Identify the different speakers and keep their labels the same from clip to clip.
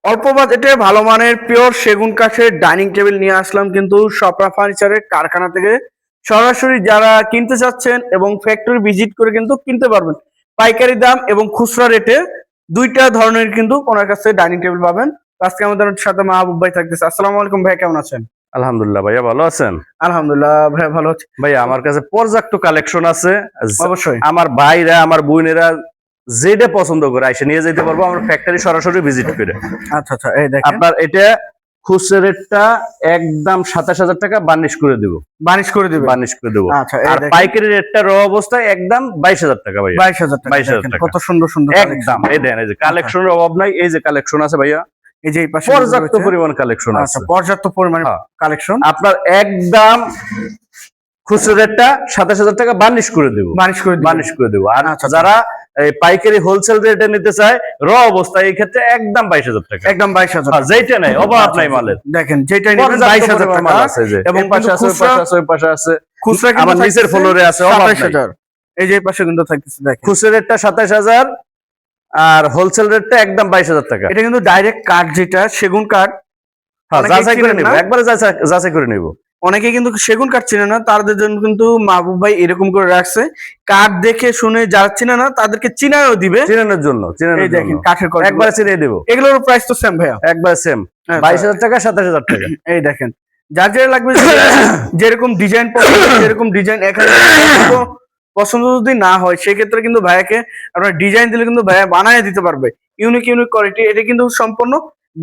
Speaker 1: অল্প বাজেটে ভালো মানের পিওর সেগুন কাঠের ডাইনিং টেবিল নিয়ে আসলাম কিন্তু স্বপ্না ফার্নিচারের কারখানা থেকে। সরাসরি যারা কিনতে চাচ্ছেন এবং ফ্যাক্টরি ভিজিট করে কিন্তু কিনতে পারবেন। পাইকারি দাম এবং খুচরা রেটে দুইটা ধরনের কিন্তু ওনার কাছে ডাইনিং টেবিল পাবেন। আজকে আমাদের সাথে মাহবুব ভাই থাকতেছে। আসসালামু আলাইকুম ভাই, কেমন আছেন?
Speaker 2: আলহামদুলিল্লাহ ভাইয়া, ভালো আছেন?
Speaker 1: আলহামদুলিল্লাহ ভাই, ভালো আছি
Speaker 2: ভাইয়া। আমার কাছে পর্যাপ্ত কালেকশন আছে।
Speaker 1: অবশ্যই।
Speaker 2: আমার ভাইরা, আমার বোনেরা যেটা পছন্দ করে এসে নিয়ে যেতে পারবো আমরা ফ্যাক্টরি সরাসরি ভিজিট করে।
Speaker 1: আচ্ছা আচ্ছা, এই দেখেন
Speaker 2: আপনার এটা খুচরা রেটটা একদম ২৭,০০০ টাকা বার্নিশ করে দেবো।
Speaker 1: বানিশ করে দিবেন?
Speaker 2: বার্নিশ করে দেবো।
Speaker 1: আচ্ছা,
Speaker 2: আর পাইকারি রেটটা র অবস্থায় একদম ২২,০০০ টাকা ভাইয়া।
Speaker 1: 22,000 টাকা।
Speaker 2: 22,000
Speaker 1: দেখেন
Speaker 2: টাকা।
Speaker 1: কত সুন্দর সুন্দর
Speaker 2: একদম এই দেন, এই যে কালেকশনের অভাব নাই। এই যে কালেকশন আছে ভাইয়া,
Speaker 1: এই যে এই পাশে
Speaker 2: পর্যাপ্ত পরিমাণ কালেকশন আছে।
Speaker 1: আচ্ছা, পর্যাপ্ত পরিমাণে
Speaker 2: হ্যাঁ।
Speaker 1: কালেকশন।
Speaker 2: আপনার একদম খুচরা রেটটা ২৭,০০০ টাকা বার্নিশ করে দেবো। বার্নিশ করে দেবো। আর
Speaker 1: আচ্ছা,
Speaker 2: যারা এই পাইকারি হোলসেল রেটে নিতে চায় র অবস্থায় এই ক্ষেত্রে একদম ২২,০০০ টাকা।
Speaker 1: একদম 22,000
Speaker 2: হ্যাঁ, যেটা নেই অভাব নাই মালের।
Speaker 1: দেখেন যেটা নেবেন
Speaker 2: পর্যাপ্ত
Speaker 1: 22,000
Speaker 2: পরিমাণ
Speaker 1: টাকা
Speaker 2: মাল আছে। যে
Speaker 1: এবং
Speaker 2: এই পাশে আছে, ওই
Speaker 1: খুচরা
Speaker 2: পাশে আছে, ওই পাশে আছে।
Speaker 1: খুচরা কিন্তু
Speaker 2: আমার নিচের
Speaker 1: থাকতেছে
Speaker 2: ফ্লোরে আছে, অভাব নাই।
Speaker 1: 27,000। এই যে এই পাশে কিন্তু থাকতেছে দেখেন।
Speaker 2: খুচরা রেটটা ২৭,০০০ আর হোলসেল রেটটা একদম ২২,০০০ টাকা।
Speaker 1: এটা কিন্তু ডাইরেক্ট কাঠ, যেটা সেগুন কাঠ।
Speaker 2: হ্যাঁ,
Speaker 1: অনেকেই
Speaker 2: যাচাই করে
Speaker 1: চিনেন
Speaker 2: নিব,
Speaker 1: না।
Speaker 2: একবারে যাচাই করে নিব।
Speaker 1: অনেকে কিন্তু সেগুন কাঠ চিনে না, তাদের জন্য কিন্তু মাহবুব ভাই এরকম করে রাখছে। কাঠ দেখে শুনে যারা চিনে না তাদেরকে চিনায়ও দিবে।
Speaker 2: চিনানোর জন্য,
Speaker 1: এই দেখেন কাঠের কোয়ালিটি
Speaker 2: একবারে চিনিয়ে দেবো।
Speaker 1: এগুলোর প্রাইস তো সেম ভাইয়া?
Speaker 2: একবারে সেম, ২২,০০০ টাকা ২৭,০০০ টাকা।
Speaker 1: এই দেখেন যার যেটা লাগবে যেরকম ডিজাইন পছন্দ যেরকম ডিজাইন এখানে পছন্দ যদি না হয় সেক্ষেত্রে কিন্তু ভাইয়াকে আপনার ডিজাইন দিলে কিন্তু ভাইয়া বানায় দিতে পারবে। Unique unique quality. এটা কিন্তু সম্পূর্ণ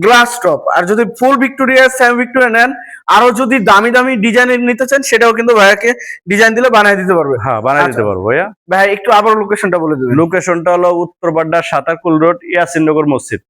Speaker 1: গ্লাস টপ। আর যদি ফুল ভিক্টোরিয়া, সেমি ভিক্টোরিয়া নেন, আরো যদি দামি দামি ডিজাইনের নিতে চান সেটাও কিন্তু ভাইয়াকে ডিজাইন দিলে বানায় দিতে পারবে।
Speaker 2: হ্যাঁ, বানায় দিতে পারবো ভাইয়া।
Speaker 1: ভাই একটু আবার লোকেশনটা বলে দেবেন।
Speaker 2: লোকেশনটা হলো উত্তরপাড্ডা সাতাকুল রোড, ইয়াসিননগর মসজিদ।